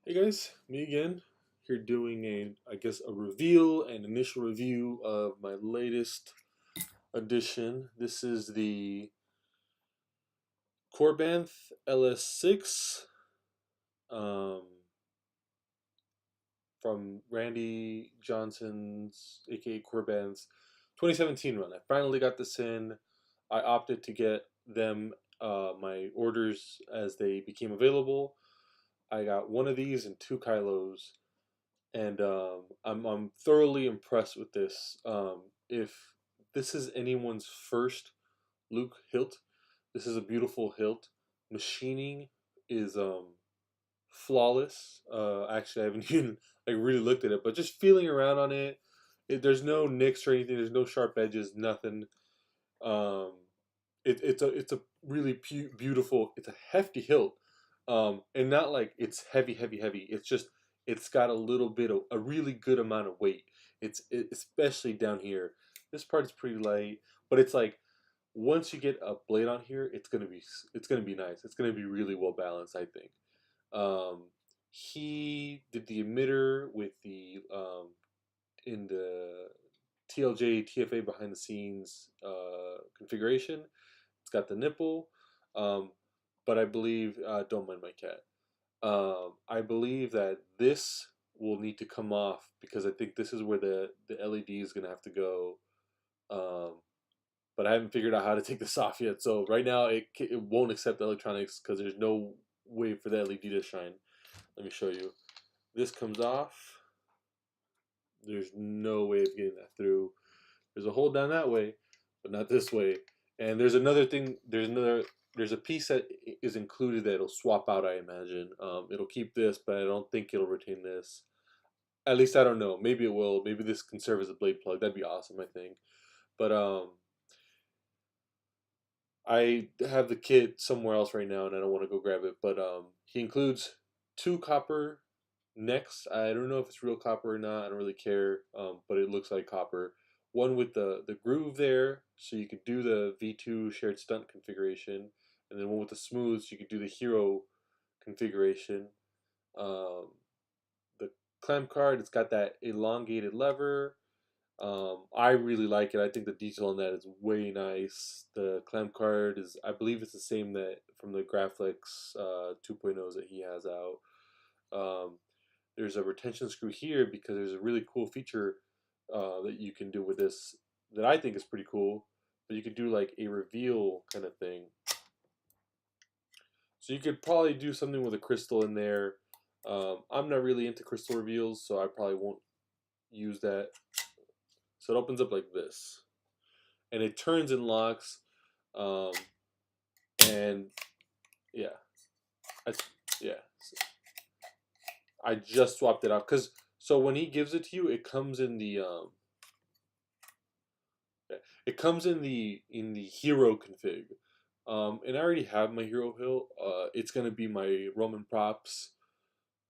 Hey guys, me again. Here doing a reveal and initial review of my latest addition. This is the Korbanth LS6 um, from Randy Johnson's, aka Korbanth's 2017 run. I finally got this in. I opted to get them my orders as they became available. I got one of these and two Kylos, and I'm thoroughly impressed with this. If this is anyone's first Luke hilt, this is a beautiful hilt. Machining is flawless. Actually, I haven't even like really looked at it, but just feeling around on it, there's no nicks or anything. There's no sharp edges, nothing. Um, it's a really beautiful. It's a hefty hilt, and not like it's heavy. It's just it's got a little bit of a really good amount of weight. Especially down here. This part is pretty light, but it's like once you get a blade on here, it's gonna be nice. It's gonna be really well balanced, I think. Um, he did the emitter with the in the TLJ TFA behind the scenes configuration. It's got the nipple, um, but I believe don't mind my cat. I believe that this will need to come off because I think this is where the LED is gonna have to go. Um, but I haven't figured out how to take this off yet. So right now it won't accept electronics because there's no way for the LED to shine. Let me show you. This comes off. There's no way of getting that through. There's a hole down that way, but not this way. And there's another thing. There's a piece that is included that it'll swap out. I imagine. It'll keep this, but I don't think it'll retain this. At least I don't know. Maybe it will. Maybe this can serve as a blade plug. That'd be awesome. I think. But I have the kit somewhere else right now, and I don't want to go grab it. But he includes two copper necks. I don't know if it's real copper or not. I don't really care. But it looks like copper. One with the groove there, so you could do the V2 shared stunt configuration, and then one with the smooth, so you could do the hero configuration. Um, the clamp card, it's got that elongated lever. I really like it. I think the detail on that is way nice. The clamp card is, I believe, it's the same that from the Graflex 2.0s that he has out. Um, there's a retention screw here because there's a really cool feature that you can do with this that I think is pretty cool. But you could do like a reveal kind of thing. So you could probably do something with a crystal in there. I'm not really into crystal reveals, so I probably won't use that. So it opens up like this, and it turns and locks. Um, and yeah, I, yeah. I just swapped it out because so when he gives it to you, it comes in the hero config. And I already have my hero hill. It's gonna be my Roman props,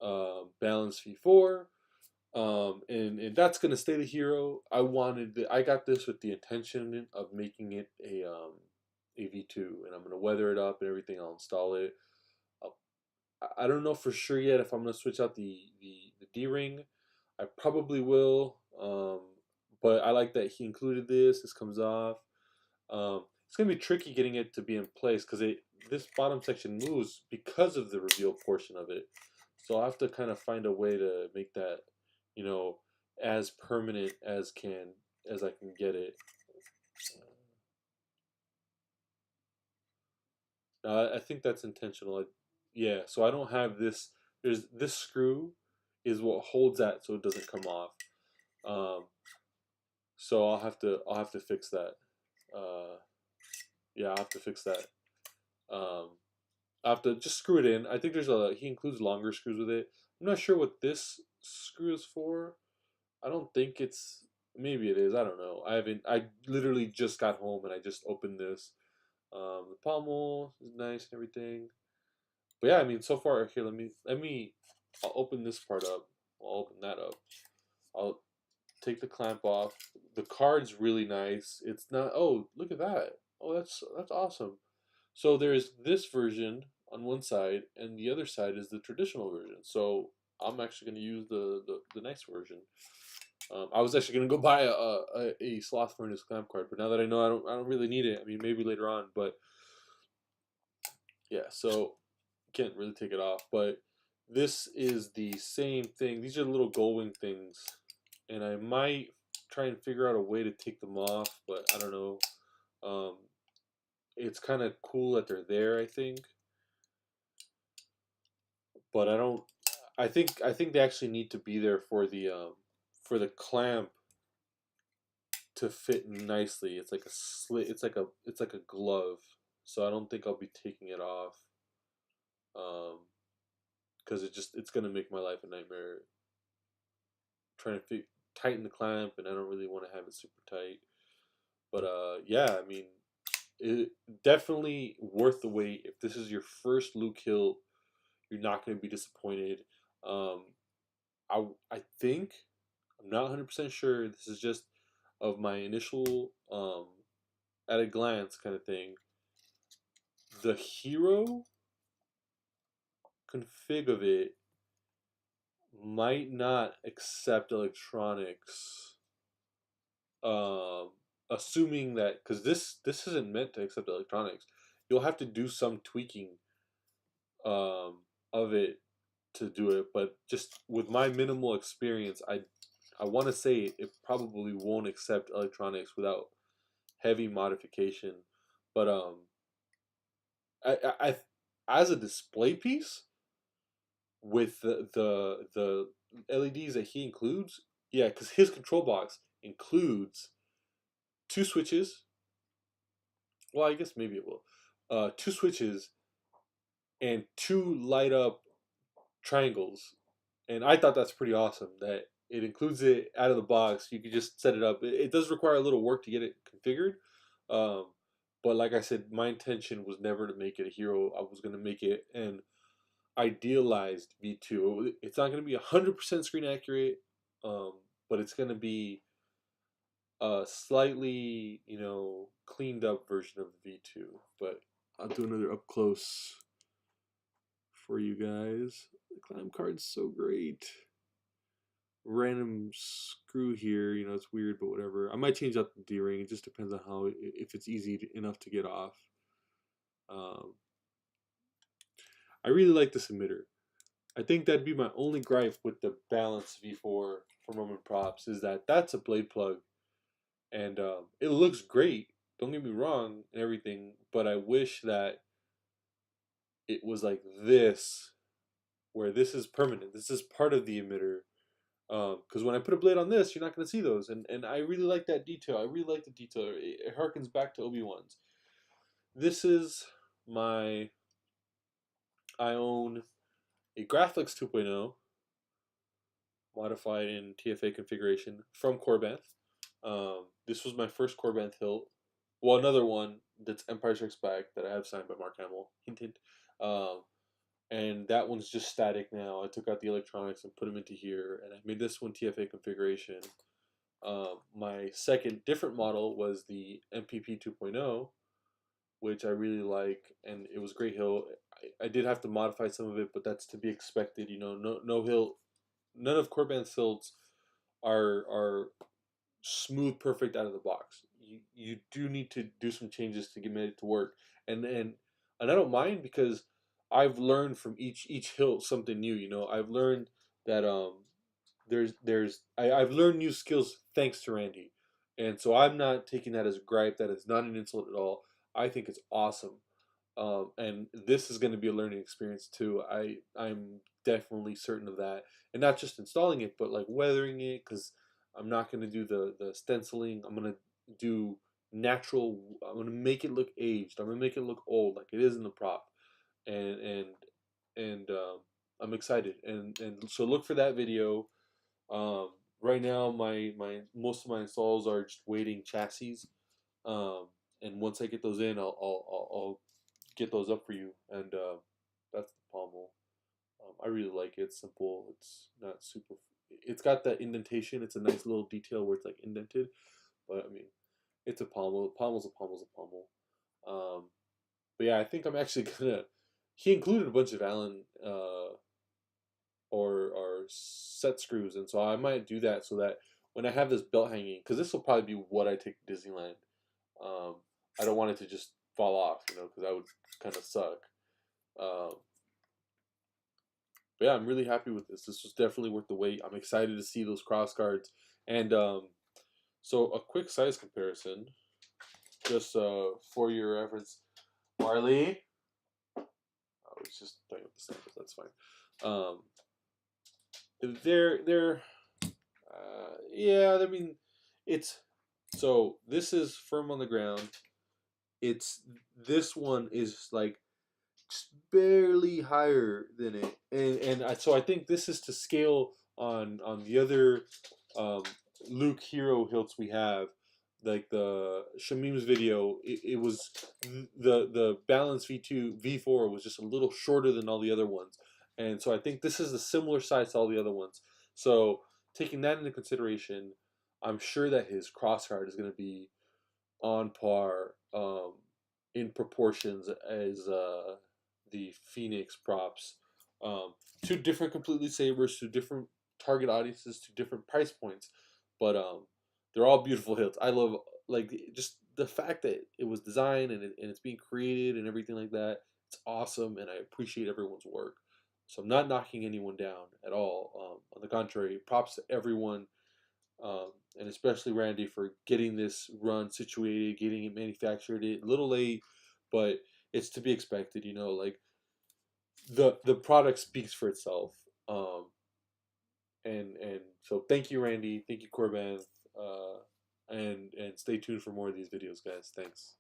balance V4. And that's gonna stay the hero. I got this with the intention of making it a V2, and I'm gonna weather it up and everything. I'll install it. I'll, I don't know for sure yet if I'm gonna switch out the D ring. I probably will. But I like that he included this. This comes off. It's gonna be tricky getting it to be in place because this bottom section moves because of the reveal portion of it. So I'll have to kind of find a way to make that, you know, as permanent as I can get it. I think that's intentional. Yeah, so I don't have this. There's this screw is what holds that so it doesn't come off. Um, so I'll have to fix that. Uh, yeah, I'll have to fix that. Um, I have to just screw it in. I think he includes longer screws with it. I'm not sure what this screw is for. I don't think it's maybe it is. I don't know. I literally just got home and I just opened this. The pommel is nice and everything. But yeah, I mean so far here let me I'll open this part up. I'll open that up. I'll take the clamp off. The card's really nice. It's not oh, look at that. Oh, that's awesome. So there's this version on one side, and the other side is the traditional version. So I'm actually going to use the nice version. I was actually going to go buy a sloth furnace clamp card, but now that I know I don't really need it. I mean, maybe later on, but yeah. So can't really take it off. But this is the same thing. These are little gold wing things, and I might try and figure out a way to take them off, but I don't know. Um, it's kind of cool that they're there, I think, but I don't. I think they actually need to be there for the clamp to fit nicely. It's like a slit. It's like a glove. So I don't think I'll be taking it off. Because it's gonna make my life a nightmare trying to tighten the clamp, and I don't really want to have it super tight. But yeah, I mean, it definitely worth the wait. If this is your first Luke Hill, you're not going to be disappointed. Um, I think I'm not 100% sure. This is just of my initial at a glance kind of thing. The hero config of it might not accept electronics. Um, Assuming that because this isn't meant to accept electronics, you'll have to do some tweaking of it to do it. But just with my minimal experience, I want to say it probably won't accept electronics without heavy modification. But I as a display piece with the LEDs that he includes, yeah, because his control box includes two switches. Well, I guess maybe it will. Two switches and two light up triangles, and I thought that's pretty awesome that it includes it out of the box. You could just set it up. It does require a little work to get it configured, um, but like I said, my intention was never to make it a hero. I was going to make it an idealized V2. It's not going to be 100% screen accurate, um, but it's going to be a slightly, cleaned up version of the V2. But I'll do another up close for you guys. The climb card's so great. Random screw here, it's weird, but whatever. I might change out the D-ring. It just depends on if it's easy enough to get off. Um, I really like this emitter. I think that'd be my only gripe with the Balance V4 from Roman Props is that that's a blade plug, and it looks great. Don't get me wrong and everything, but I wish that it was like this, where this is permanent. This is part of the emitter. Because when I put a blade on this, you're not going to see those, and I really like that detail. I really like the detail. It harkens back to Obi-Wan's. This is my. I own a Graphics 2.0 modified in TFA configuration from Korbanth. This was my first Korbanth hilt. Well, another one that's Empire Strikes Back that I have signed by Mark Hamill. Hint, hint. Um, and that one's just static now. I took out the electronics and put them into here, and I made this one TFA configuration. My second different model was the MPP 2.0, which I really like, and it was a great hill. I did have to modify some of it, but that's to be expected. No hill, none of Korbanth's hills are smooth, perfect out of the box. You do need to do some changes to get it to work, and I don't mind because I've learned from each hill something new. I've learned that I've learned new skills thanks to Randy, and so I'm not taking that as a gripe. That is not an insult at all. I think it's awesome, and this is going to be a learning experience too. I'm definitely certain of that, and not just installing it, but like weathering it because I'm not going to do the stenciling. I'm going to do natural. I'm going to make it look aged. I'm going to make it look old, like it is in the prop, and and and I'm excited, and so look for that video. Um, right now, my most of my installs are just waiting chassis, um, and once I get those in, I'll get those up for you. And that's the pommel. I really like it. It's simple. It's not super. It's got that indentation. It's a nice little detail where it's like indented, but I mean, it's a pommel. Pommel's a pommel's a pommel. But yeah, I think I'm actually gonna. He included a bunch of Allen or set screws, and so I might do that so that when I have this belt hanging, because this will probably be what I take to Disneyland. Um, I don't want it to just fall off, because that would kind of suck. Um, but yeah, I'm really happy with this. This was definitely worth the wait. I'm excited to see those cross guards, and so a quick size comparison, just for your reference, Marley. I was just playing with the samples. That's fine. Um, they're yeah. I mean, it's so this is firm on the ground. It's this one is like barely higher than it, so I think this is to scale on the other um, Luke hero hilts we have. Like the Shamim's video, it was the balance V4 was just a little shorter than all the other ones, and so I think this is a similar size to all the other ones. So taking that into consideration, I'm sure that his crossguard is going to be on par, in proportions as the Phoenix props. Um, two different completely sabers, two different target audiences, two different price points, but they're all beautiful hilts. I love like just the fact that it was designed and it's being created and everything like that. It's awesome, and I appreciate everyone's work. So I'm not knocking anyone down at all. On the contrary, props to everyone, and especially Randy for getting this run situated, getting it manufactured. It a little late, but it's to be expected. Like the product speaks for itself. And so thank you, Randy. Thank you, Korbanth. And stay tuned for more of these videos, guys. Thanks.